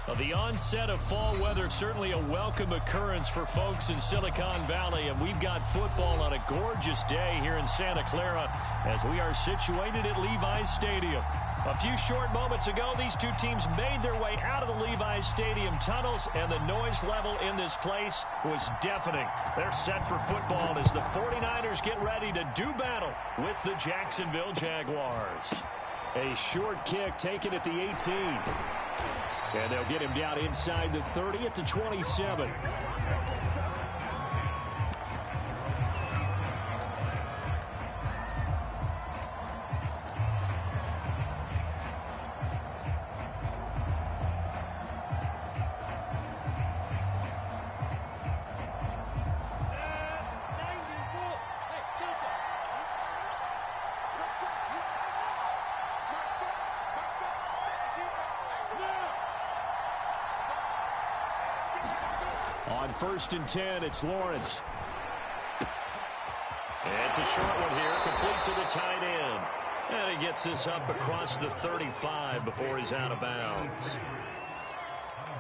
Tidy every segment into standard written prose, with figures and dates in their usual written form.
Well, the onset of fall weather, certainly a welcome occurrence for folks in Silicon Valley, and we've got football on a gorgeous day here in Santa Clara as we are situated at Levi's Stadium. A few short moments ago, these two teams made their way out of the Levi's Stadium tunnels, and the noise level in this place was deafening. They're set for football as the 49ers get ready to do battle with the Jacksonville Jaguars. A short kick taken at the 18. And they'll get him down inside the 30 at the 27. On 1st and 10, it's Lawrence. It's a short one here, complete to the tight end. And he gets this up across the 35 before he's out of bounds.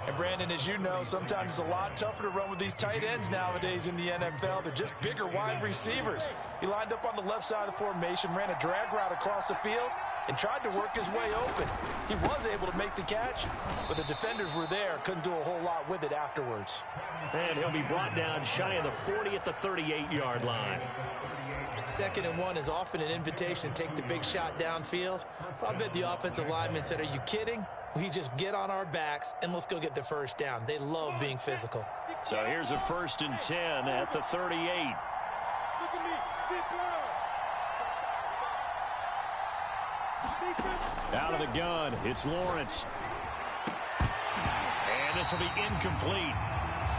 And Brandon, as you know, sometimes it's a lot tougher to run with these tight ends nowadays in the NFL. They're just bigger wide receivers. He lined up on the left side of the formation, ran a drag route across the field, and tried to work his way open. He was able to make the catch, but the defenders were there, couldn't do a whole lot with it afterwards. And he'll be brought down shy of the 40 at the 38-yard line. 2nd and 1 is often an invitation to take the big shot downfield. I bet the offensive lineman said, "Are you kidding? We just get on our backs and let's go get the first down." They love being physical. So here's a 1st and 10 at the 38. Out of the gun, it's Lawrence. And this will be incomplete.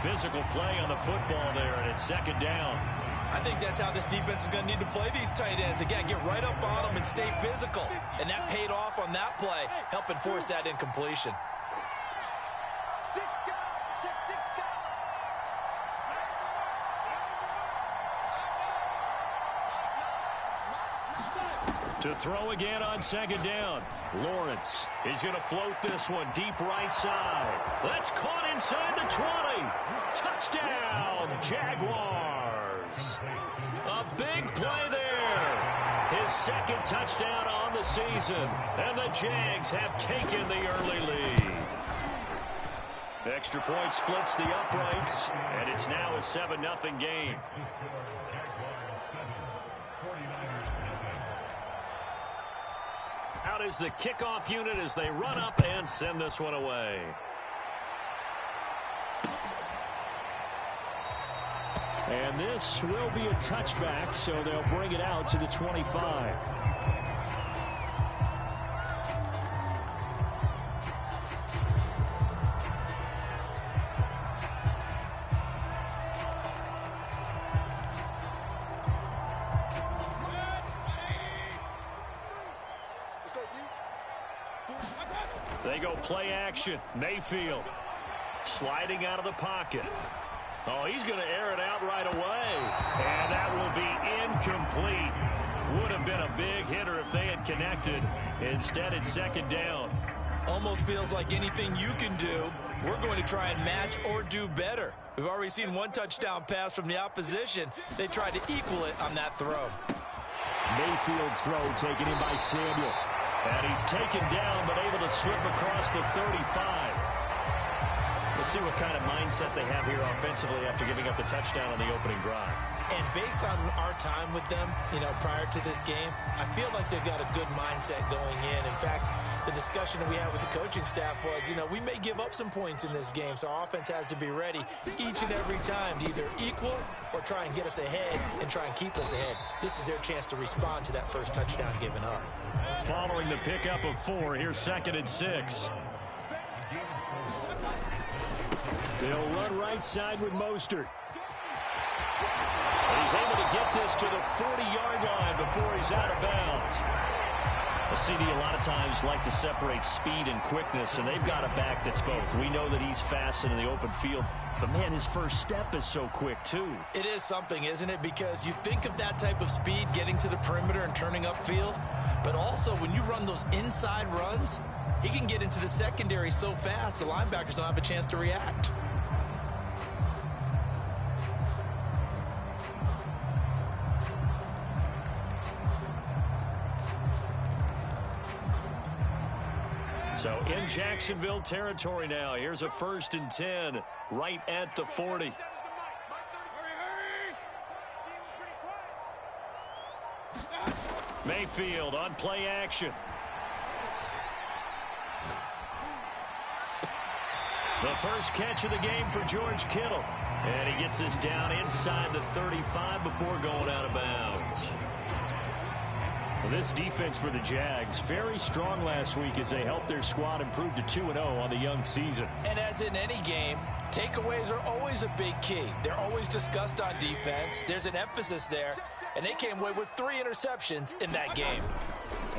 Physical play on the football there, and it's 2nd down. I think that's how this defense is going to need to play these tight ends. Again, get right up on them and stay physical. And that paid off on that play, helping force that incompletion. To throw again on 2nd down. Lawrence is going to float this one deep right side. That's caught inside the 20. Touchdown, Jaguars. A big play there. His 2nd touchdown on the season. And the Jags have taken the early lead. Extra point splits the uprights, and it's now a 7-0 game. Out is the kickoff unit as they run up and send this one away. And this will be a touchback, so they'll bring it out to the 25. They go play action. Mayfield sliding out of the pocket. Oh, he's going to air it out right away. And that will be incomplete. Would have been a big hitter if they had connected. Instead, it's 2nd down. Almost feels like anything you can do, we're going to try and match or do better. We've already seen one touchdown pass from the opposition. They tried to equal it on that throw. Mayfield's throw taken in by Samuel. And he's taken down, but able to slip across the 35. We'll see what kind of mindset they have here offensively after giving up the touchdown on the opening drive. And based on our time with them, prior to this game, I feel like they've got a good mindset going in. In fact, the discussion that we had with the coaching staff was, we may give up some points in this game, so our offense has to be ready each and every time to either equal or try and get us ahead and try and keep us ahead. This is their chance to respond to that first touchdown given up. Following the pickup of 4, here's 2nd and 6. They'll run right side with Mostert. He's able to get this to the 40-yard line before he's out of bounds. A CD a lot of times like to separate speed and quickness, and they've got a back that's both. We know that he's fast in the open field, but, man, his first step is so quick, too. It is something, isn't it? Because you think of that type of speed getting to the perimeter and turning upfield, but also when you run those inside runs, He can get into the secondary so fast, the linebackers don't have a chance to react. So in Jacksonville territory now. Here's a 1st and 10 right at the 40. Mayfield on play action. The first catch of the game for George Kittle. And he gets this down inside the 35 before going out of bounds. Well, this defense for the Jags, very strong last week as they helped their squad improve to 2-0 on the young season. And as in any game, takeaways are always a big key. They're always discussed on defense. There's an emphasis there, and they came away with 3 interceptions in that game.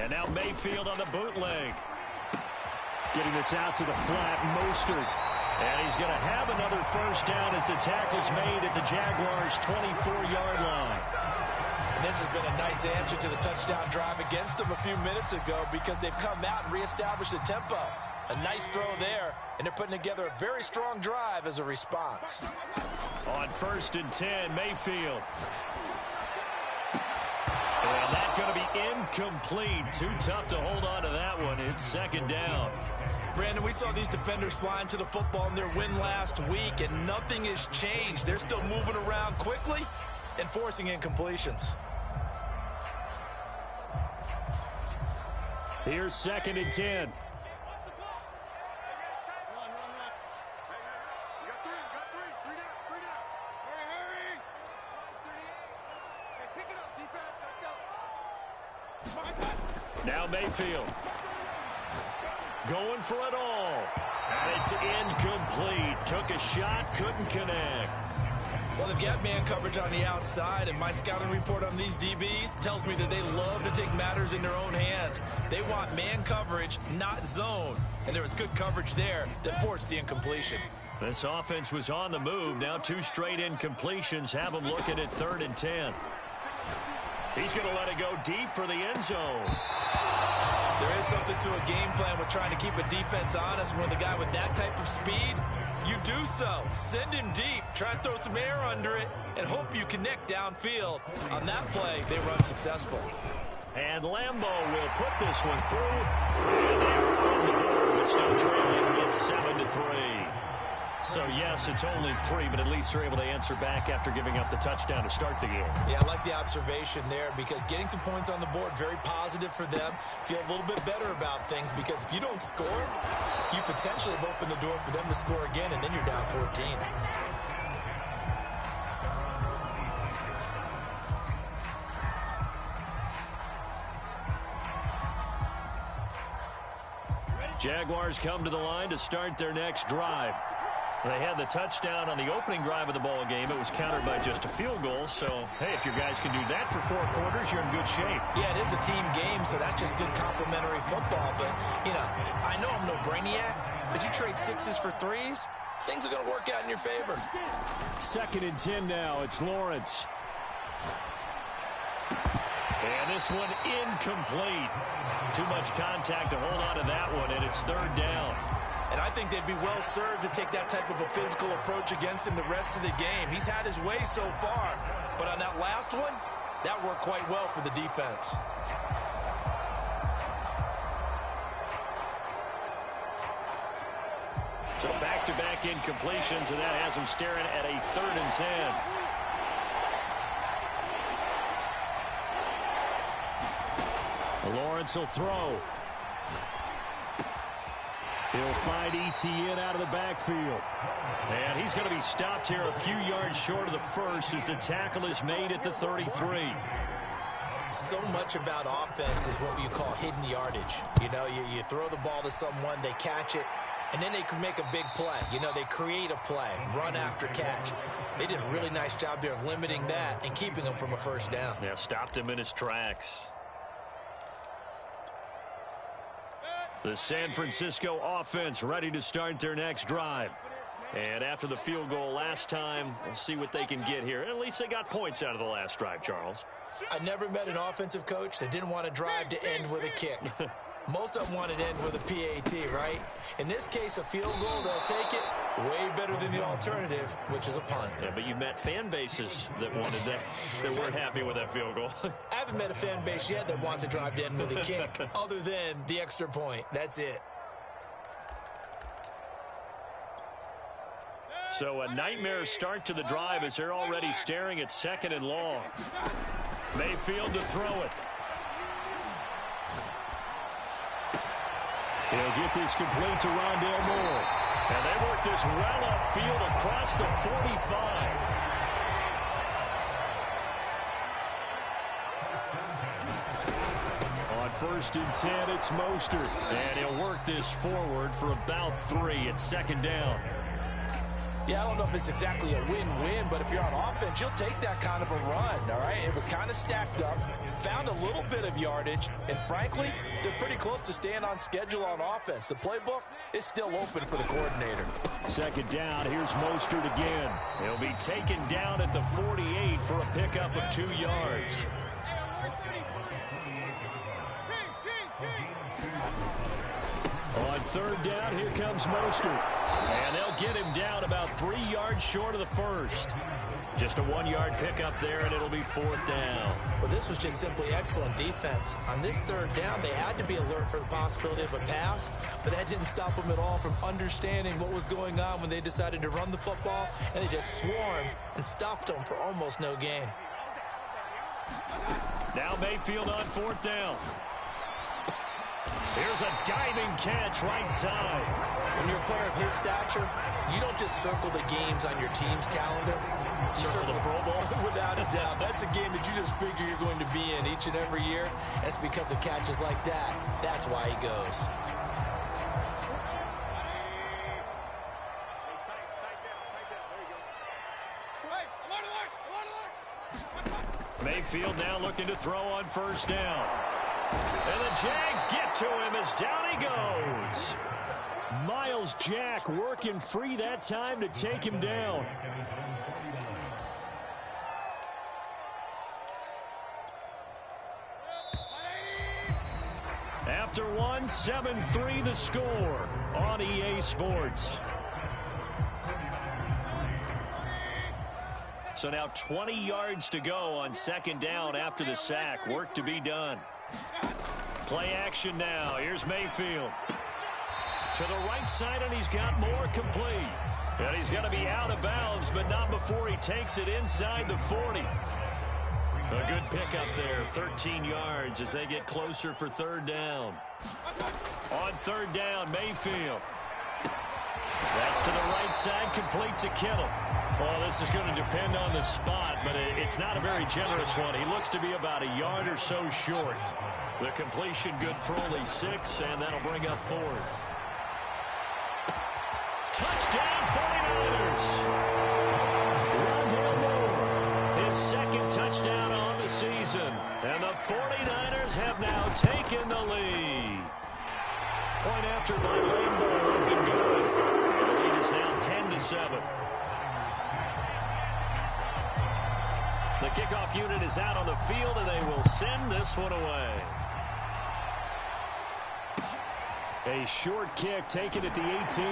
And now Mayfield on the bootleg. Getting this out to the flat, Mostert. And he's going to have another first down as the tackle's made at the Jaguars' 24-yard line. And this has been a nice answer to the touchdown drive against them a few minutes ago because they've come out and reestablished the tempo. A nice throw there, and they're putting together a very strong drive as a response. On 1st and 10, Mayfield. And that's going to be incomplete. Too tough to hold on to that one. It's 2nd down. Brandon, we saw these defenders fly into the football in their win last week, and nothing has changed. They're still moving around quickly and forcing incompletions. Here's 2nd and 10. Now Mayfield. Going for it all. And it's incomplete. Took a shot, couldn't connect. Well, they've got man coverage on the outside, and my scouting report on these DBs tells me that they love to take matters in their own hands. They want man coverage, not zone. And there was good coverage there that forced the incompletion. This offense was on the move. Now 2 straight incompletions have them looking at 3rd and 10. He's going to let it go deep for the end zone. There is something to a game plan with trying to keep a defense honest. When the guy with that type of speed, you do so. Send him deep, try and throw some air under it, and hope you connect downfield. On that play, they run successful. And Lambeau will put this one through. And they're on the board, but still trailing. It's 7-3. So, yes, it's only 3, but at least they're able to answer back after giving up the touchdown to start the game. Yeah, I like the observation there because getting some points on the board, very positive for them. Feel a little bit better about things because if you don't score, you potentially have opened the door for them to score again, and then you're down 14. Jaguars come to the line to start their next drive. They had the touchdown on the opening drive of the ball game. It was countered by just a field goal. So, hey, if your guys can do that for 4 quarters, you're in good shape. Yeah, it is a team game, so that's just good complementary football. But, you know, I know I'm no brainiac, but you trade 6s for 3s, things are going to work out in your favor. 2nd and 10 now. It's Lawrence. And this one incomplete. Too much contact to hold on to that one, and it's 3rd down. And I think they'd be well served to take that type of a physical approach against him the rest of the game. He's had his way so far, but on that last one, that worked quite well for the defense. So back-to-back incompletions, and that has them staring at a 3rd and 10. Lawrence will throw. He'll find Etienne out of the backfield. And he's going to be stopped here a few yards short of the first as the tackle is made at the 33. So much about offense is what you call hidden yardage. You know, you throw the ball to someone, they catch it, and then they can make a big play. You know, they create a play, run after catch. They did a really nice job there of limiting that and keeping him from a first down. Yeah, stopped him in his tracks. The San Francisco offense ready to start their next drive. And after the field goal last time, we'll see what they can get here. At least they got points out of the last drive, Charles. I never met an offensive coach that didn't want to drive to end with a kick. Most of them want it end with a PAT, right? In this case, a field goal, they'll take it. Way better than the alternative, which is a punt. Yeah, but you've met fan bases that wanted that, that weren't happy with that field goal. I haven't met a fan base yet that wants to drive to end with a kick, other than the extra point. That's it. So a nightmare start to the drive as they're already staring at 2nd and long. Mayfield to throw it. He'll get this complete to Rondale Moore. And they work this well upfield across the 45. On 1st and 10, it's Mostert. And he'll work this forward for about 3 at 2nd down. Yeah, I don't know if it's exactly a win-win, but if you're on offense, you'll take that kind of a run, all right? It was kind of stacked up, found a little bit of yardage, and frankly, they're pretty close to staying on schedule on offense. The playbook is still open for the coordinator. 2nd down, here's Mostert again. He'll be taken down at the 48 for a pickup of 2 yards. On 3rd down, here comes Mostert. And they'll get him down about 3 yards short of the first. Just a 1-yard pickup there, and it'll be 4th down. Well, this was just simply excellent defense. On this 3rd down, they had to be alert for the possibility of a pass, but that didn't stop them at all from understanding what was going on when they decided to run the football, and they just swarmed and stuffed them for almost no gain. Now Mayfield on 4th down. Here's a diving catch right side. When you're a player of his stature, you don't just circle the games on your team's calendar. You circle the Pro Bowl. Without a doubt. That's a game that you just figure you're going to be in each and every year. And it's because of catches like that. That's why he goes. Mayfield now looking to throw on 1st down. And the Jags get to him as down he goes. Miles Jack working free that time to take him down. After one, 7-3 the score on EA Sports. So now 20 yards to go on 2nd down after the sack. Work to be done. Play action now. Here's Mayfield. To the right side, and he's got more complete. And he's going to be out of bounds, but not before he takes it inside the 40. A good pickup there, 13 yards as they get closer for 3rd down. On 3rd down, Mayfield. That's to the right side, complete to Kittle. Well, this is going to depend on the spot, but it's not a very generous one. He looks to be about a yard or so short. The completion good for only 6, and that'll bring up 4th. Touchdown, 49ers! Rondale Moore, his 2nd touchdown on the season. And the 49ers have now taken the lead. Point after by Lambeau have been good. The lead is now 10-7. The kickoff unit is out on the field, and they will send this one away. A short kick taken at the 18.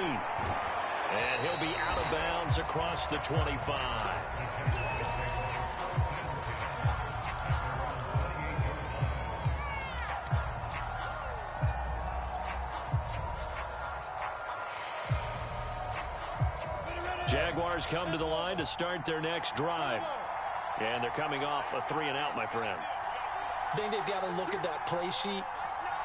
And he'll be out of bounds across the 25. Jaguars come to the line to start their next drive. And they're coming off a 3-and-out, my friend. I think they've got to look at that play sheet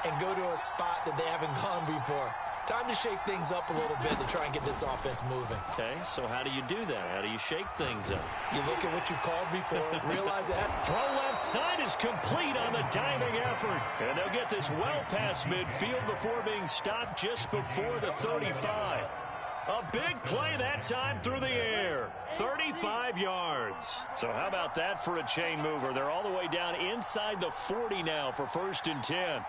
and go to a spot that they haven't gone before. Time to shake things up a little bit to try and get this offense moving. Okay, so how do you do that? How do you shake things up? You look at what you've called before, realize that. Throw left side is complete on the diving effort. And they'll get this well past midfield before being stopped just before the 35. A big play that time through the air. 35 yards. So how about that for a chain mover? They're all the way down inside the 40 now for 1st and 10.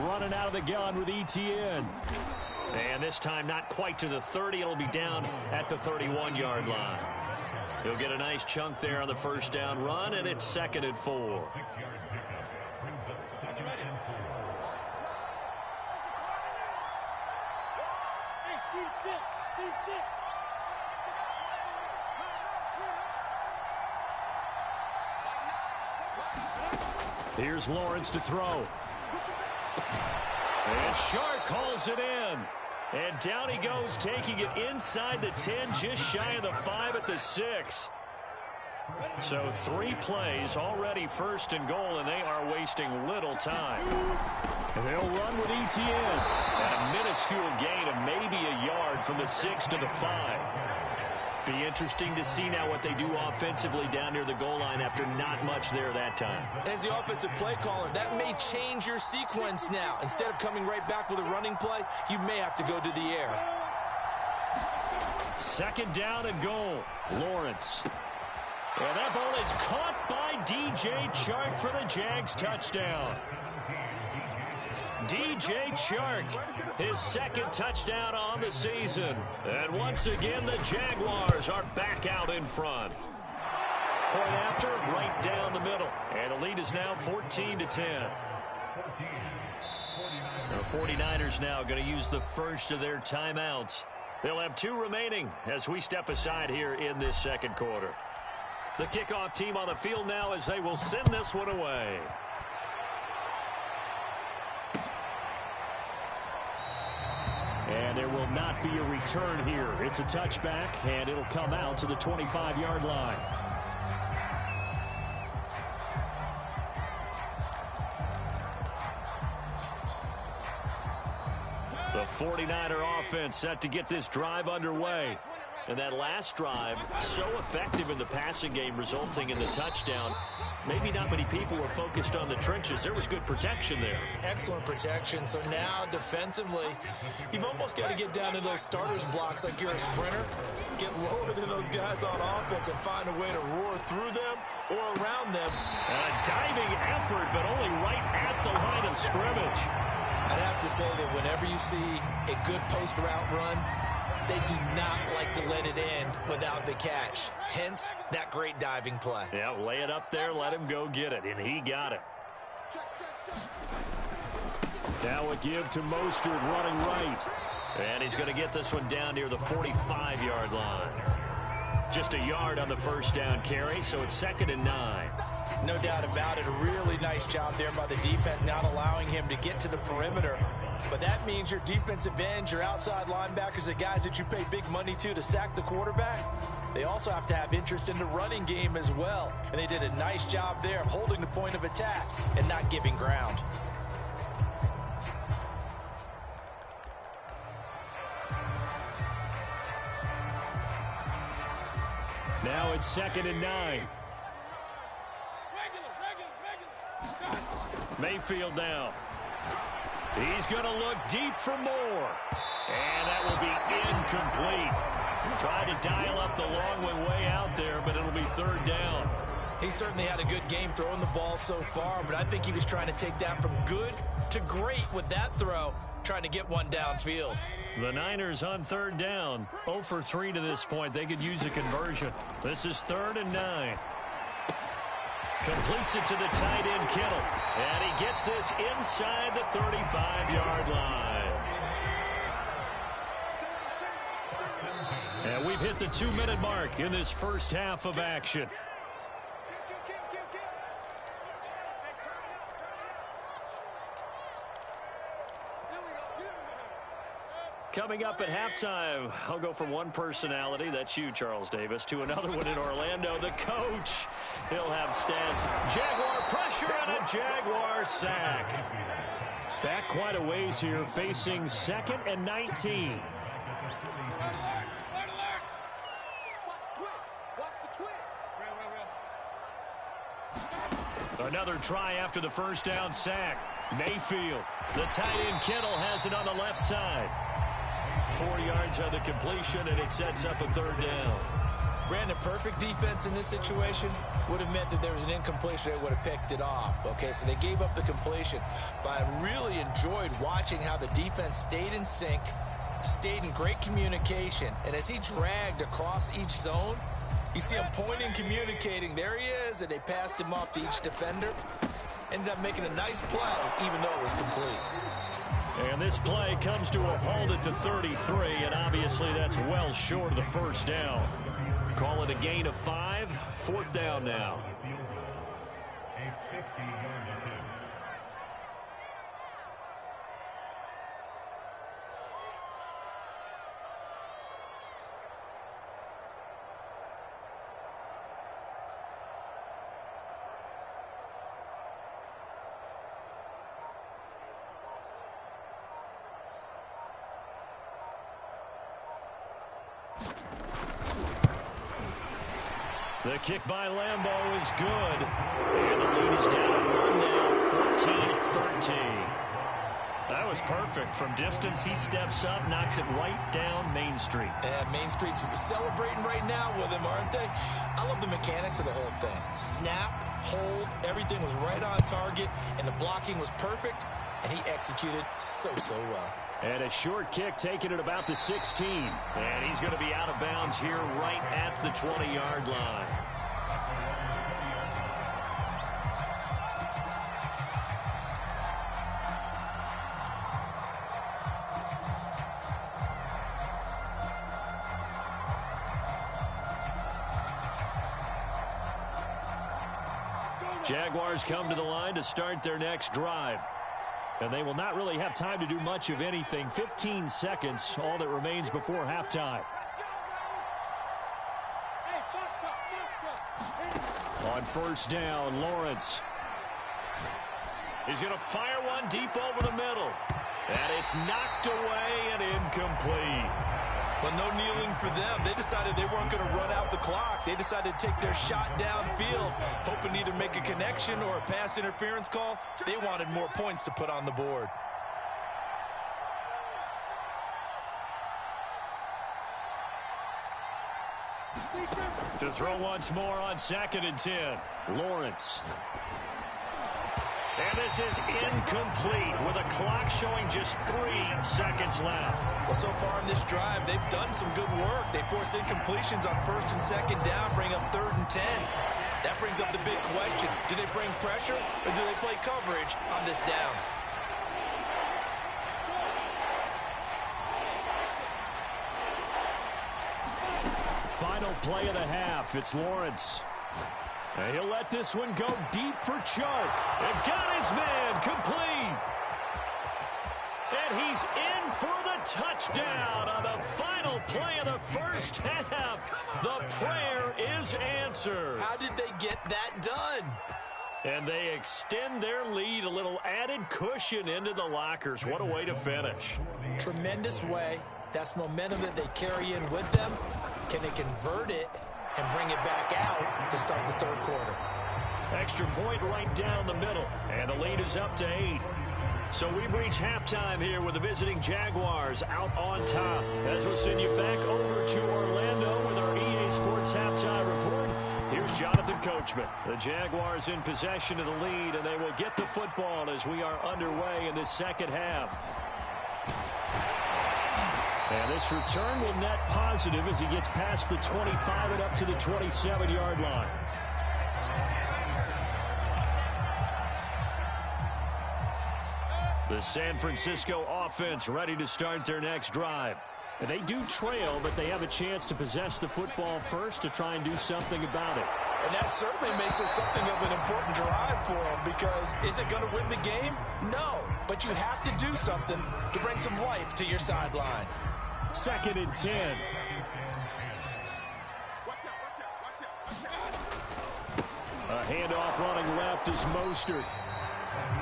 Running out of the gun with ETN. And this time not quite to the 30. It'll be down at the 31-yard line. He'll get a nice chunk there on the first down run, and it's 2nd and 4. Here's Lawrence to throw. And Shark calls it in. And down he goes, taking it inside the 10, just shy of the 5 at the 6. So 3 plays, already 1st and goal, and they are wasting little time. And they'll run with ETN. And a minuscule gain of maybe a yard from the 6 to the 5. Be interesting to see now what they do offensively down near the goal line after not much there that time. As the offensive play caller, that may change your sequence now. Instead of coming right back with a running play, you may have to go to the air. 2nd down and goal. Lawrence. And that ball is caught by DJ Chark for the Jags touchdown. DJ Chark, his 2nd touchdown on the season. And once again, the Jaguars are back out in front. Point after, right down the middle. And the lead is now 14-10. The 49ers now going to use the first of their timeouts. They'll have 2 remaining as we step aside here in this 2nd quarter. The kickoff team on the field now as they will send this one away. And there will not be a return here. It's a touchback, and it'll come out to the 25-yard line. The 49er offense set to get this drive underway. And that last drive, so effective in the passing game, resulting in the touchdown. Maybe not many people were focused on the trenches. There was good protection there. Excellent protection. So now defensively, you've almost got to get down to those starters blocks like you're a sprinter. Get lower than those guys on offense and find a way to roar through them or around them. A diving effort, but only right at the line of scrimmage. I'd have to say that whenever you see a good post route run, they do not like to let it end without the catch. Hence, that great diving play. Yeah, lay it up there, let him go get it, and he got it. Now a give to Mostert running right. And he's going to get this one down near the 45-yard line. Just a yard on the first down carry, so it's 2nd and 9. No doubt about it. A really nice job there by the defense, not allowing him to get to the perimeter. But that means your defensive ends, your outside linebackers, the guys that you pay big money to sack the quarterback, they also have to have interest in the running game as well. And they did a nice job there of holding the point of attack and not giving ground. Now it's 2nd and 9. Mayfield now. He's going to look deep for more. And that will be incomplete. Tried to dial up the long way out there, but it'll be 3rd down. He certainly had a good game throwing the ball so far, but I think he was trying to take that from good to great with that throw, trying to get one downfield. The Niners on 3rd down. 0 for 3 to this point. They could use a conversion. This is 3rd and 9. Completes it to the tight end, Kittle. And he gets this inside the 35-yard line. And we've hit the 2-minute mark in this first half of action. Coming up at halftime, I'll go from one personality, that's you, Charles Davis, to another one in Orlando, the coach. He'll have stats. Jaguar pressure and a Jaguar sack. Back quite a ways here, facing 2nd and 19. Another try after the first down sack. Mayfield, the tight end Kittle has it on the left side. 4 yards on the completion, and it sets up a 3rd down. Brandon, perfect defense in this situation would have meant that there was an incompletion. They would have picked it off. Okay, so they gave up the completion. But I really enjoyed watching how the defense stayed in sync, stayed in great communication, and as he dragged across each zone, You see him pointing, communicating. There he is, and they passed him off to each defender. Ended up making a nice play, even though it was complete. And this play comes to a halt at the 33, and obviously that's well short of the first down. Call it a gain of 5, 4th down now. The kick by Lambeau is good. And the lead is down 1 now, 14-13. That was perfect. From distance, he steps up, knocks it right down Main Street. And Main Street's celebrating right now with him, aren't they? I love the mechanics of the whole thing. Snap, hold, everything was right on target, and the blocking was perfect, and he executed so well. And a short kick taken at about the 16. And he's going to be out of bounds here right at the 20-yard line. Jaguars come to the line to start their next drive. And they will not really have time to do much of anything. 15 seconds, all that remains before halftime. On first down, Lawrence. He's going to fire one deep over the middle. And it's knocked away and incomplete. Well, no kneeling for them. They decided they weren't going to run out the clock. They decided to take their shot downfield, hoping to either make a connection or a pass interference call. They wanted more points to put on the board. To throw once more on 2nd and 10. Lawrence. And this is incomplete with a clock showing just 3 seconds left. Well, so far in this drive, they've done some good work. They force incompletions on 1st and 2nd down, bring up 3rd and 10. That brings up the big question. Do they bring pressure or do they play coverage on this down? Final play of the half. It's Lawrence. And he'll let this one go deep for choke. And got his man complete. And he's in for the touchdown on the final play of the first half. The prayer is answered. How did they get that done? And they extend their lead, a little added cushion into the lockers. What a way to finish. Tremendous way. That's momentum that they carry in with them. Can they convert it and bring it back out to start the 3rd quarter? Extra point right down the middle. And the lead is up to 8. So we've reached halftime here with the visiting Jaguars out on top. As we'll send you back over to Orlando with our EA Sports Halftime Report. Here's Jonathan Coachman. The Jaguars in possession of the lead, and they will get the football as we are underway in this second half. And this return will net positive as he gets past the 25 and up to the 27-yard line. The San Francisco offense ready to start their next drive. And they do trail, but they have a chance to possess the football first to try and do something about it. And that certainly makes it something of an important drive for them, because is it going to win the game? No, but you have to do something to bring some life to your sideline. 2nd and 10. A handoff running left is Mostert.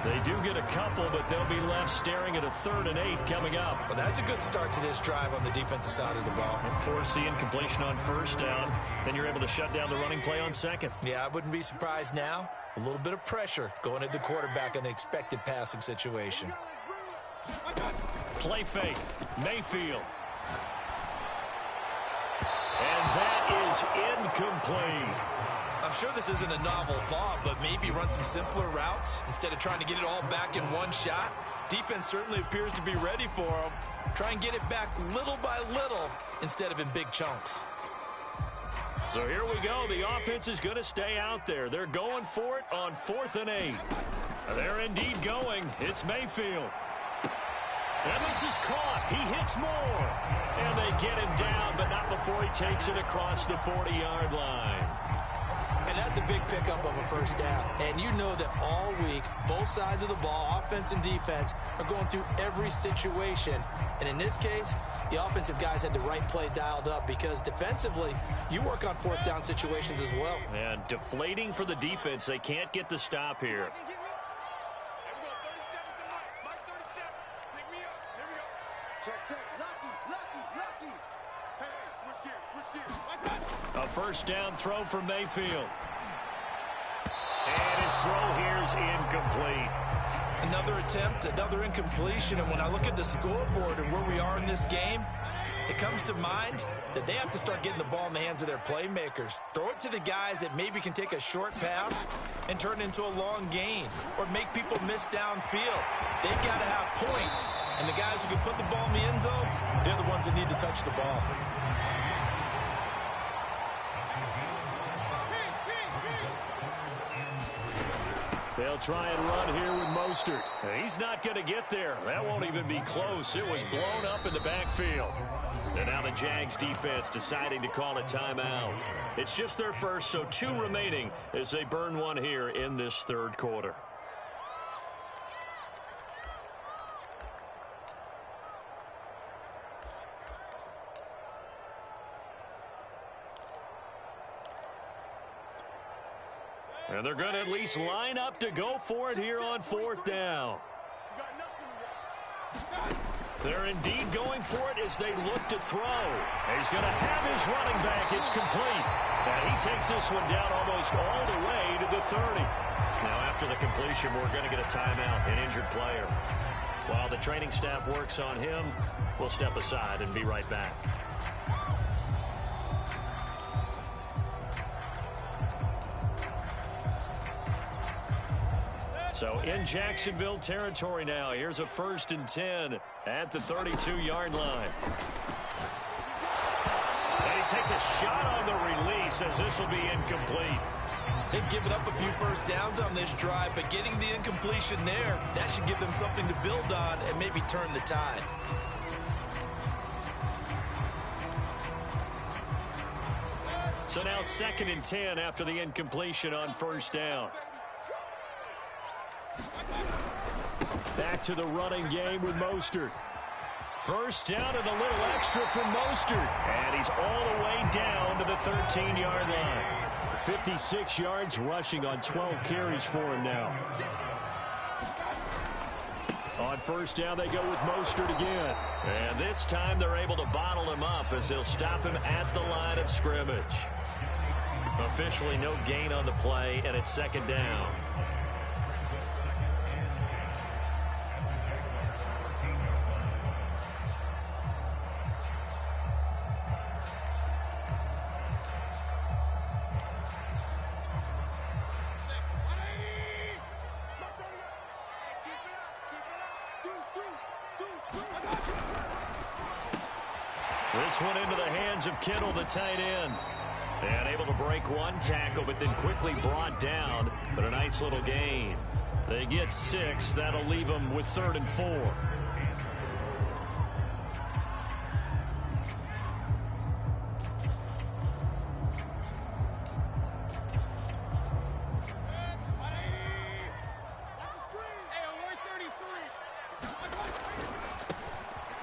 They do get a couple, but they'll be left staring at a 3rd and 8 coming up. Well, that's a good start to this drive on the defensive side of the ball. And force the incompletion on 1st down. Then you're able to shut down the running play on 2nd. Yeah, I wouldn't be surprised now. A little bit of pressure going at the quarterback in an expected passing situation. Play fake. Mayfield. And that is incomplete. I'm sure this isn't a novel thought, but maybe run some simpler routes instead of trying to get it all back in one shot. Defense certainly appears to be ready for them. Try and get it back little by little instead of in big chunks. So here we go. The offense is going to stay out there. They're going for it on 4th and 8. They're indeed going. It's Mayfield. And this is caught. He hits more. And they get him down, but not before he takes it across the 40-yard line. And that's a big pickup of a first down. And you know that all week, both sides of the ball, offense and defense, are going through every situation. And in this case, the offensive guys had the right play dialed up because defensively, you work on 4th down situations as well. And deflating for the defense. They can't get the stop here. A first down throw for Mayfield. And his throw here is incomplete. Another attempt, another incompletion. And when I look at the scoreboard and where we are in this game, it comes to mind that they have to start getting the ball in the hands of their playmakers. Throw it to the guys that maybe can take a short pass and turn it into a long gain or make people miss downfield. They've got to have points. And the guys who can put the ball in the end zone, they're the ones that need to touch the ball. They'll try and run here with Mostert. He's not going to get there. That won't even be close. It was blown up in the backfield. And now the Jags defense deciding to call a timeout. It's just their first, so 2 remaining as they burn one here in this 3rd quarter. And they're going to at least line up to go for it here on 4th down. They're indeed going for it as they look to throw. He's going to have his running back. It's complete. And he takes this one down almost all the way to the 30. Now after the completion, we're going to get a timeout, an injured player. While the training staff works on him, we'll step aside and be right back. So in Jacksonville territory now. Here's a 1st and 10 at the 32-yard line. And he takes a shot on the release as this will be incomplete. They've given up a few first downs on this drive, but getting the incompletion there, that should give them something to build on and maybe turn the tide. So now 2nd and 10 after the incompletion on 1st down. Back to the running game with Mostert. First down and a little extra from Mostert. And he's all the way down to the 13-yard line. 56 yards rushing on 12 carries for him now. On 1st down, they go with Mostert again. And this time they're able to bottle him up as they'll stop him at the line of scrimmage. Officially no gain on the play, and it's 2nd down. This one into the hands of Kittle, the tight end. And able to break one tackle, but then quickly brought down. But a nice little gain. They get 6. That'll leave them with 3rd and 4.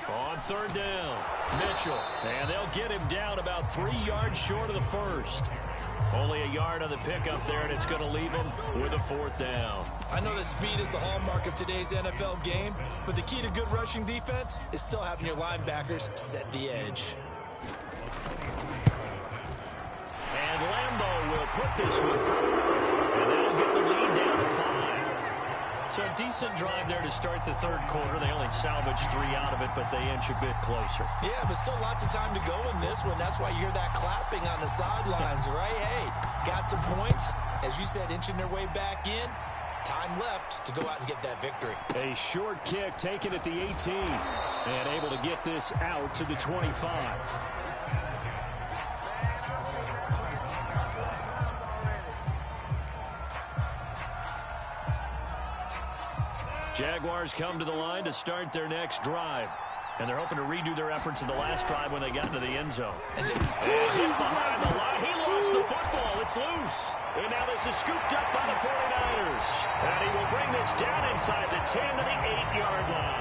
On 3rd down, Mitchell. And they'll get him down about 3 yards short of the 1st. Only a yard on the pickup there, and it's going to leave him with a 4th down. I know that speed is the hallmark of today's NFL game, but the key to good rushing defense is still having your linebackers set the edge. And Lambeau will put this one through, and they'll get the lead down to 5. So a decent drive there to start the 3rd quarter. They only salvaged 3 out of it, but they inch a bit closer. Yeah, but still lots of time to go in this one. That's why you hear that clapping on the sidelines, right? Hey, got some points. As you said, inching their way back in. Time left to go out and get that victory. A short kick taken at the 18 and able to get this out to the 25. Jaguars come to the line to start their next drive. And they're hoping to redo their efforts in the last drive when they got into the end zone. And hit behind the line. He lost the football. It's loose. And now this is scooped up by the 49ers. And he will bring this down inside the 10 to the 8-yard line.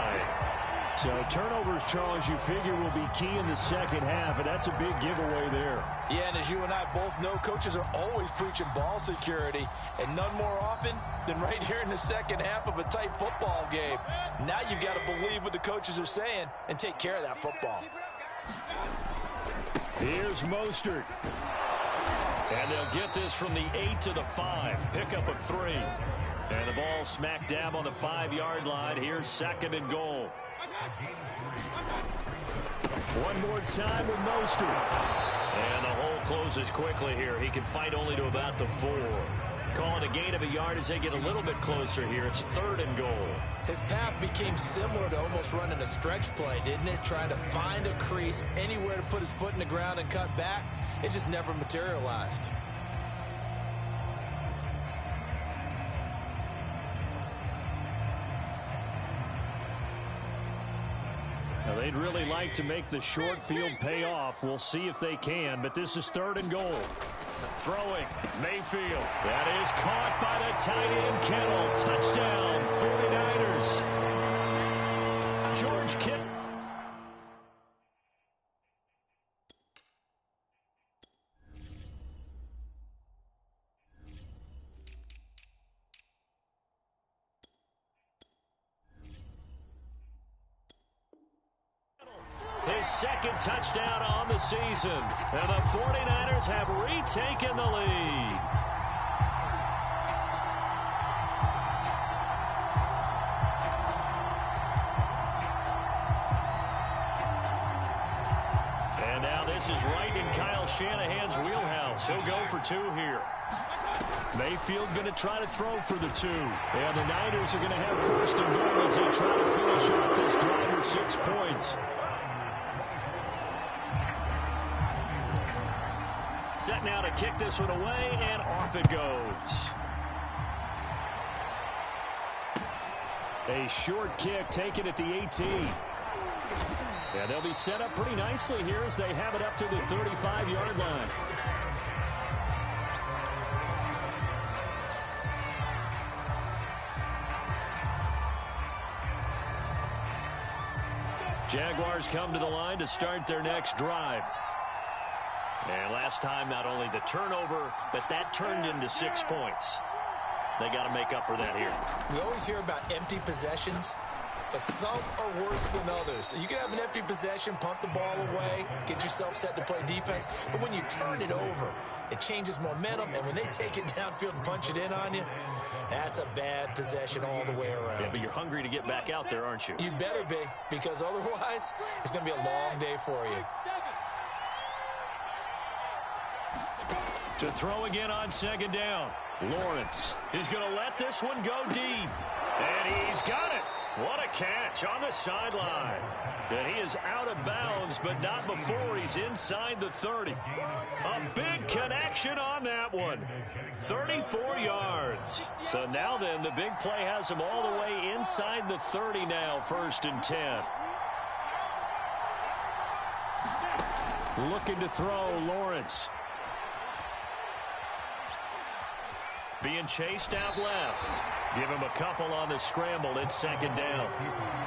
So turnovers, Charles, you figure will be key in the second half, and that's a big giveaway there. Yeah, and as you and I both know, coaches are always preaching ball security, and none more often than right here in the second half of a tight football game. Now you've got to believe what the coaches are saying and take care of that football. Here's Mostert. And they'll get this from the 8 to the 5. Pickup of 3. And the ball smack dab on the 5-yard line. Here's 2nd and goal. One more time with Mostert. And the hole closes quickly here. He can fight only to about the 4. Calling a gain of a yard as they get a little bit closer here. It's 3rd and goal. His path became similar to almost running a stretch play, didn't it? Trying to find a crease, anywhere to put his foot in the ground and cut back. It just never materialized. Now, they'd really like to make the short field pay off. We'll see if they can, but this is 3rd and goal. Throwing, Mayfield. That is caught by the tight end, Kittle. Touchdown, 49ers. George Kittle. His 2nd touchdown on the season. And the 49ers have retaken the lead. And now this is right in Kyle Shanahan's wheelhouse. He'll go for 2 here. Mayfield going to try to throw for the 2. And the Niners are going to have 1st and goal as they try to finish off this drive with 6 points. Set now to kick this one away, and off it goes. A short kick taken at the 18. Yeah, they'll be set up pretty nicely here as they have it up to the 35-yard line. Jaguars come to the line to start their next drive. And last time, not only the turnover, but that turned into 6 points. They got to make up for that here. We always hear about empty possessions, but some are worse than others. You can have an empty possession, punt the ball away, get yourself set to play defense, but when you turn it over, it changes momentum, and when they take it downfield and punch it in on you, that's a bad possession all the way around. Yeah, but you're hungry to get back out there, aren't you? You better be, because otherwise, it's going to be a long day for you. To throw again on 2nd down. Lawrence is going to let this one go deep. And he's got it. What a catch on the sideline. And he is out of bounds, but not before he's inside the 30. A big connection on that one. 34 yards. So now then, the big play has him all the way inside the 30 now, 1st and 10. Looking to throw, Lawrence. Being chased out left. Give him a couple on the scramble. It's 2nd down.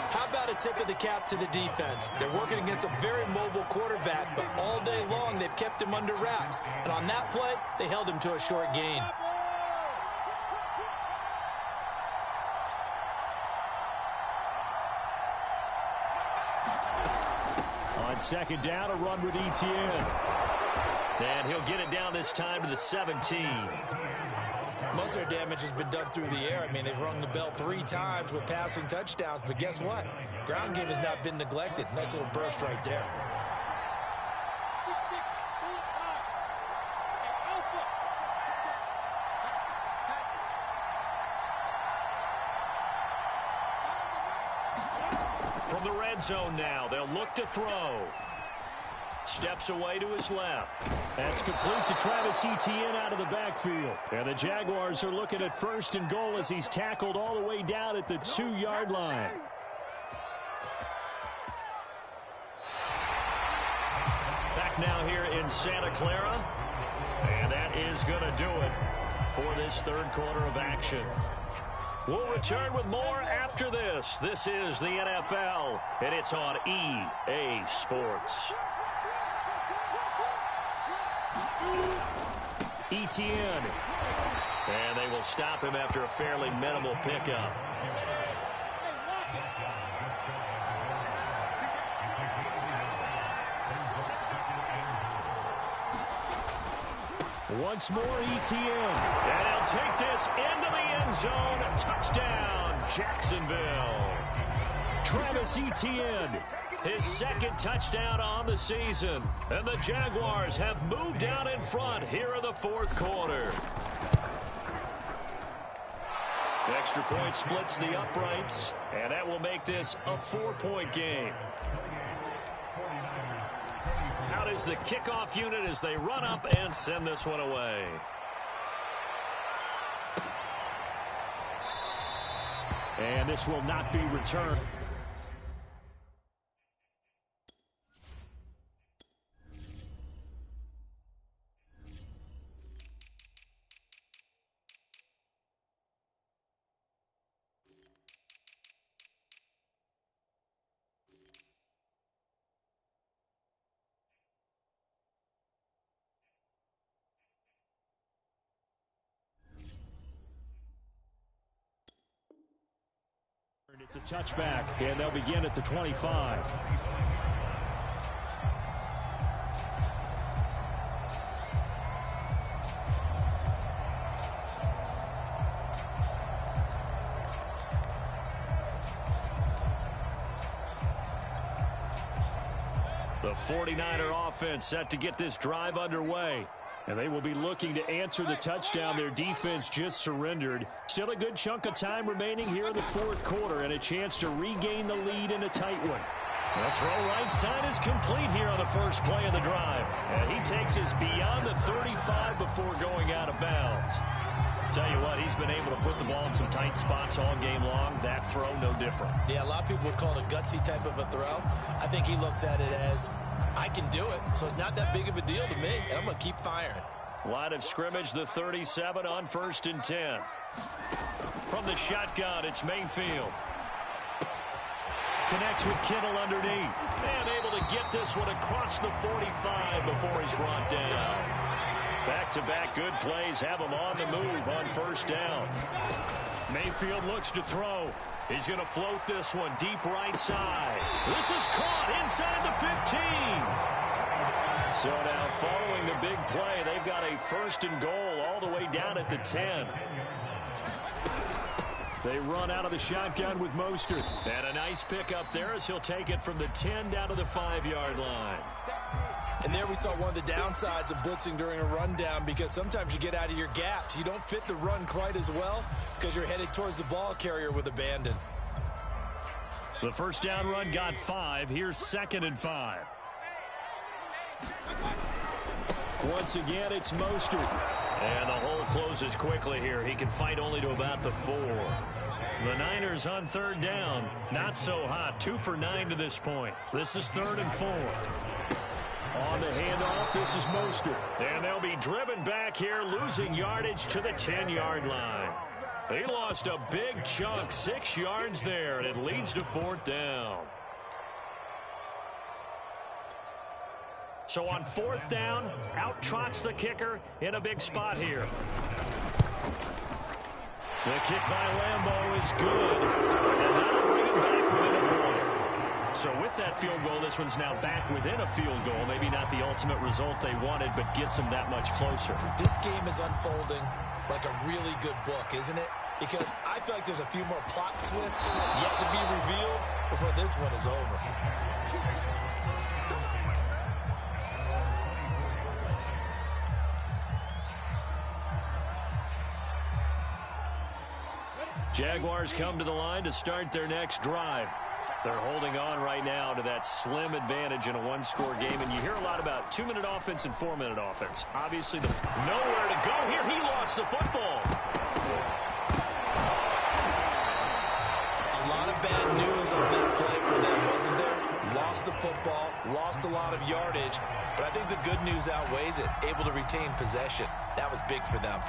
How about a tip of the cap to the defense? They're working against a very mobile quarterback, but all day long they've kept him under wraps. And on that play, they held him to a short gain. On 2nd down, a run with Etienne. And he'll get it down this time to the 17. Most of their damage has been done through the air. I mean, they've rung the bell 3 times with passing touchdowns, but guess what? Ground game has not been neglected. Nice little burst right there. From the red zone now, they'll look to throw. Steps away to his left. That's complete to Travis Etienne out of the backfield. And the Jaguars are looking at 1st and goal as he's tackled all the way down at the 2-yard line. Back now here in Santa Clara. And that is going to do it for this 3rd quarter of action. We'll return with more after this. This is the NFL, and it's on EA Sports. Etienne. And they will stop him after a fairly minimal pickup. Once more, Etienne. And he'll take this into the end zone. Touchdown, Jacksonville. Travis Etienne, his 2nd touchdown on the season. And the Jaguars have moved out in front here in the 4th quarter. The extra point splits the uprights, and that will make this a 4-point game. Out is the kickoff unit as they run up and send this one away. And this will not be returned. It's a touchback, and they'll begin at the 25. The 49er offense set to get this drive underway. And they will be looking to answer the touchdown their defense just surrendered. Still a good chunk of time remaining here in the 4th quarter and a chance to regain the lead in a tight one. The throw right side is complete here on the first play of the drive. And he takes us beyond the 35 before going out of bounds. Tell you what, he's been able to put the ball in some tight spots all game long. That throw, no different. Yeah, a lot of people would call it a gutsy type of a throw. I think he looks at it as, I can do it, so it's not that big of a deal to me, and I'm going to keep firing. Line of scrimmage, the 37 on 1st and 10. From the shotgun, it's Mayfield. Connects with Kittle underneath. And able to get this one across the 45 before he's brought down. Back-to-back good plays have him on the move on 1st down. Mayfield looks to throw. He's going to float this one deep right side. This is caught inside the 15. So now following the big play, they've got a 1st and goal all the way down at the 10. They run out of the shotgun with Mostert. And a nice pickup there as he'll take it from the 10 down to the 5-yard line. And there we saw one of the downsides of blitzing during a rundown, because sometimes you get out of your gaps. You don't fit the run quite as well because you're headed towards the ball carrier with abandon. The 1st down run got 5. Here's 2nd and 5. Once again, it's Mostert. And the hole closes quickly here. He can fight only to about the 4. The Niners on 3rd down. Not so hot. 2 for 9 to this point. This is 3rd and 4. On the handoff, this is Mostert. And they'll be driven back here, losing yardage to the 10-yard line. He lost a big chunk, 6 yards there, and it leads to 4th down. So on 4th down, out trots the kicker in a big spot here. The kick by Lambeau is good. And now bring it back within a point. So with that field goal, this one's now back within a field goal. Maybe not the ultimate result they wanted, but gets them that much closer. This game is unfolding like a really good book, isn't it? Because I feel like there's a few more plot twists yet to be revealed before this one is over. Jaguars come to the line to start their next drive. They're holding on right now to that slim advantage in a one-score game, and you hear a lot about 2-minute offense and 4-minute offense. Obviously, nowhere to go here. He lost the football. A lot of bad news on that play for them, wasn't there? Lost the football, lost a lot of yardage, but I think the good news outweighs it. Able to retain possession. That was big for them.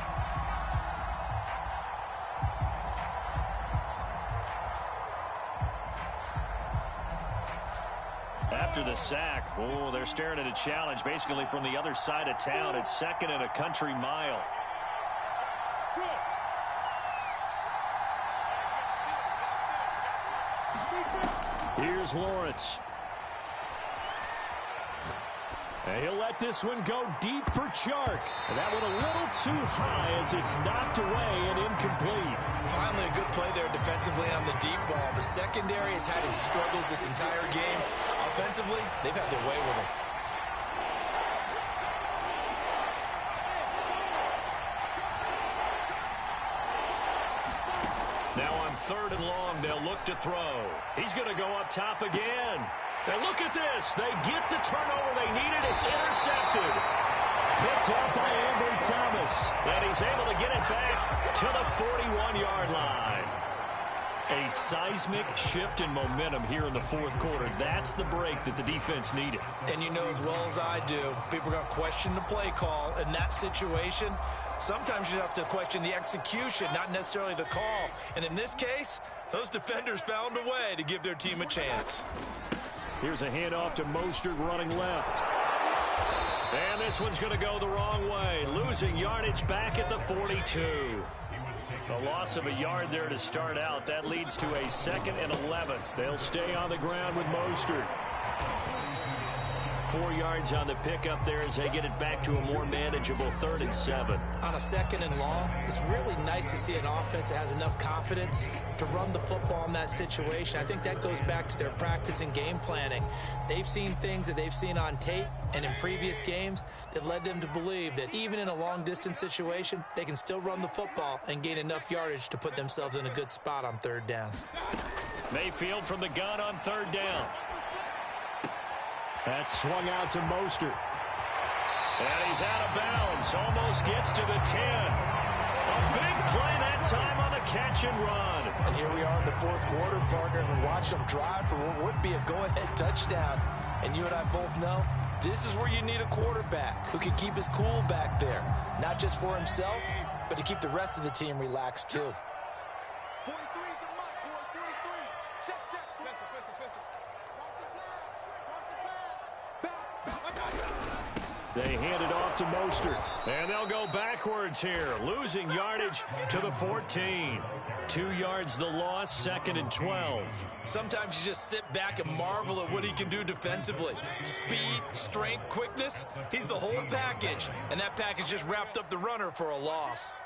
After the sack, oh, they're staring at a challenge basically from the other side of town. It's 2nd and a country mile. Here's Lawrence. And he'll let this one go deep for Chark. And that one a little too high as it's knocked away and incomplete. Finally a good play there defensively on the deep ball. The secondary has had its struggles this entire game. Offensively, they've had their way with him. Now on 3rd and long, they'll look to throw. He's going to go up top again. And look at this. They get the turnover they needed. It's intercepted. Picked up by Md22. And he's able to get it back to the 41-yard line. A seismic shift in momentum here in the 4th quarter. That's the break that the defense needed. And you know as well as I do, people are going to question the play call in that situation. Sometimes you have to question the execution, not necessarily the call. And in this case, those defenders found a way to give their team a chance. Here's a handoff to Mostert running left. And this one's going to go the wrong way. Losing yardage back at the 42. A loss of a yard there to start out. That leads to a 2nd and 11. They'll stay on the ground with Mostert. 4 yards on the pickup there as they get it back to a more manageable 3rd and 7. On a 2nd and long, it's really nice to see an offense that has enough confidence to run the football in that situation. I think that goes back to their practice and game planning. They've seen things that they've seen on tape and in previous games that led them to believe that even in a long-distance situation, they can still run the football and gain enough yardage to put themselves in a good spot on 3rd down. Mayfield from the gun on 3rd down. That's swung out to Mostert. And he's out of bounds. Almost gets to the 10. A big play that time on the catch and run. And here we are in the 4th quarter, partner, and watch them drive for what would be a go-ahead touchdown. And you and I both know this is where you need a quarterback who can keep his cool back there. Not just for himself, but to keep the rest of the team relaxed too. They hand it off to Mostert. And they'll go backwards here. Losing yardage to the 14. 2 yards the loss, 2nd and 12. Sometimes you just sit back and marvel at what he can do defensively. Speed, strength, quickness. He's the whole package. And that package just wrapped up the runner for a loss.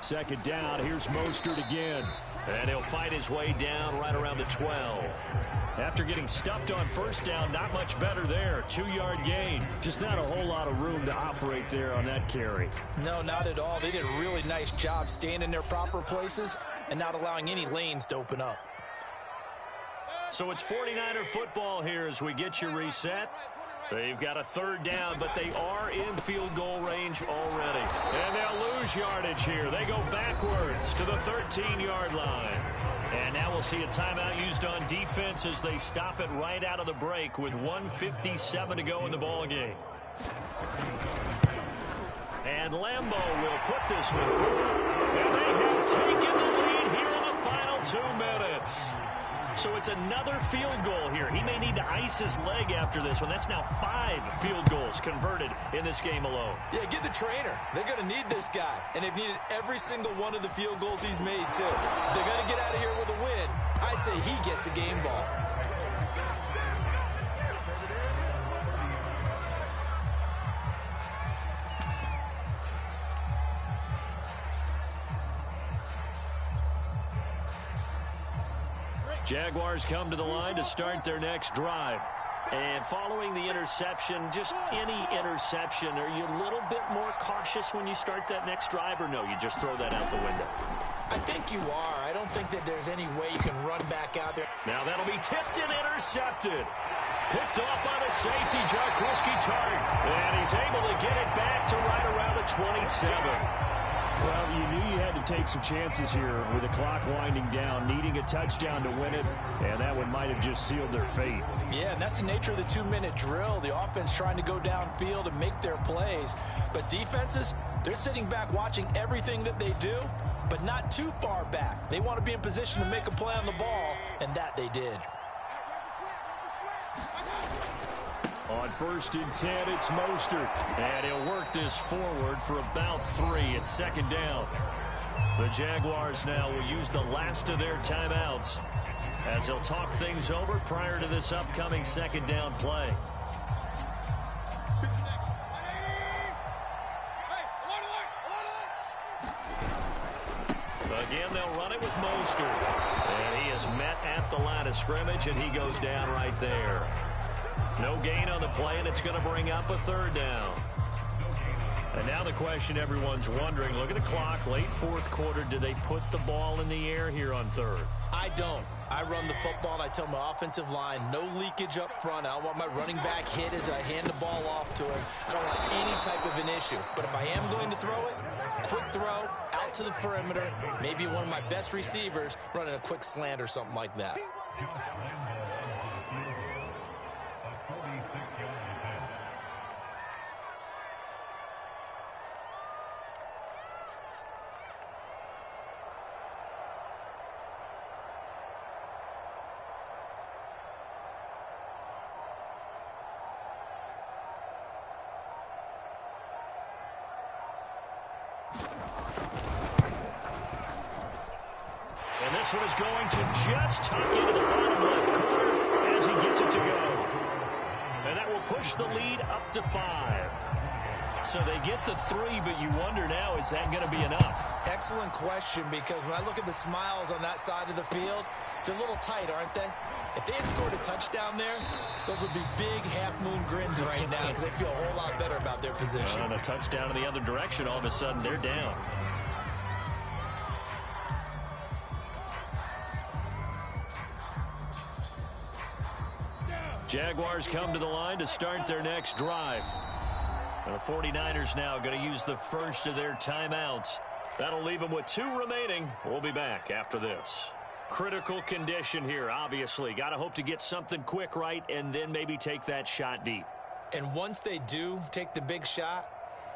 Second down, here's Mostert again. And he'll fight his way down right around the 12. After getting stuffed on 1st down, not much better there. 2-yard gain. Just not a whole lot of room to operate there on that carry. No, not at all. They did a really nice job staying in their proper places and not allowing any lanes to open up. So it's 49er football here as we get you reset. They've got a 3rd down, but they are in field goal range already. And they'll lose yardage here. They go backwards to the 13-yard line. And now we'll see a timeout used on defense as they stop it right out of the break with 1:57 to go in the ballgame. And Lambeau will put this one through. And they have taken the lead here in the final 2 minutes. So it's another field goal here. He may need to ice his leg after this one. That's now 5 field goals converted in this game alone. Yeah, get the trainer. They're going to need this guy. And they've needed every single one of the field goals he's made, too. If they're going to get out of here with a win, I say he gets a game ball. Jaguars come to the line to start their next drive. And following the interception, just any interception, are you a little bit more cautious when you start that next drive, or no, you just throw that out the window? I think you are. I don't think that there's any way you can run back out there. Now that'll be tipped and intercepted. Picked off by the safety, Jarquiski Tart. And he's able to get it back to right around the 27. Well, you knew you had to take some chances here with the clock winding down, needing a touchdown to win it, and that one might have just sealed their fate. Yeah, and that's the nature of the 2-minute drill. The offense trying to go downfield and make their plays. But defenses, they're sitting back watching everything that they do, but not too far back. They want to be in position to make a play on the ball, and that they did. On 1st and 10, it's Mostert. And he'll work this forward for about 3 at 2nd down. The Jaguars now will use the last of their timeouts as they'll talk things over prior to this upcoming 2nd down play. Again, they'll run it with Mostert. And he is met at the line of scrimmage, and he goes down right there. No gain on the play, and it's going to bring up a 3rd down. And now the question everyone's wondering, look at the clock, late 4th quarter, do they put the ball in the air here on 3rd? I don't. I run the football, and I tell my offensive line, no leakage up front. I don't want my running back hit as I hand the ball off to him. I don't want any type of an issue. But if I am going to throw it, quick throw, out to the perimeter, maybe one of my best receivers running a quick slant or something like that. And this one is going to just tuck into the bottom left corner as he gets it to go. And that will push the lead up to 5. So they get the 3, but you wonder now, is that going to be enough? Excellent question, because when I look at the smiles on that side of the field, they're a little tight, aren't they? If they had scored a touchdown there, those would be big half-moon grins right now because they feel a whole lot better about their position. And a touchdown in the other direction, all of a sudden they're down. Jaguars come to the line to start their next drive. And the 49ers now going to use the first of their timeouts. That'll leave them with 2 remaining. We'll be back after this. Critical condition here, obviously. Got to hope to get something quick right and then maybe take that shot deep. And once they do take the big shot,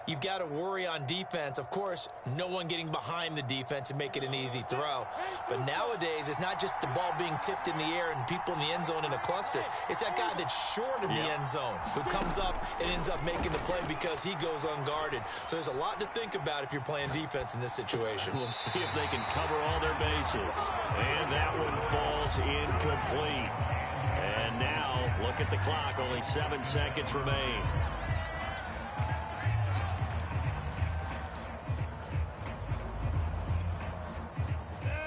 you've got to worry on defense. Of course, no one getting behind the defense and make it an easy throw. But nowadays, it's not just the ball being tipped in the air and people in the end zone in a cluster. It's that guy that's short of the end zone who comes up and ends up making the play because he goes unguarded. So there's a lot to think about if you're playing defense in this situation. We'll see if they can cover all their bases. And that one falls incomplete. And now, look at the clock. Only 7 seconds remain.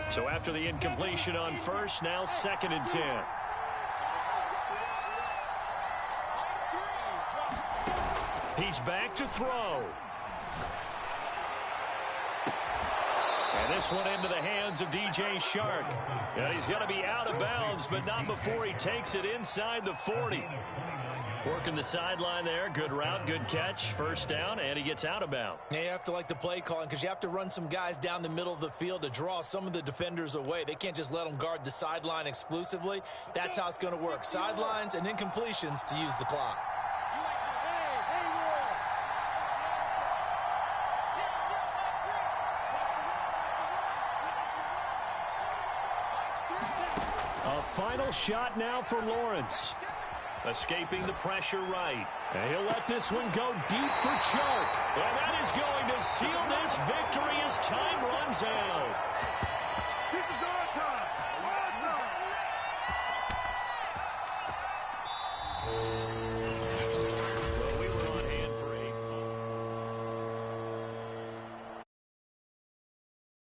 So after the incompletion on first, now 2nd and 10. He's back to throw. And this one into the hands of DJ Shark. And he's going to be out of bounds, but not before he takes it inside the 40. Working the sideline there. Good route, good catch. First down, and he gets out of bounds. Yeah, you have to like the play calling because you have to run some guys down the middle of the field to draw some of the defenders away. They can't just let them guard the sideline exclusively. That's how it's going to work. Sidelines and incompletions to use the clock. A final shot now for Lawrence. Escaping the pressure right. And he'll let this one go deep for Chark. And that is going to seal this victory as time runs out.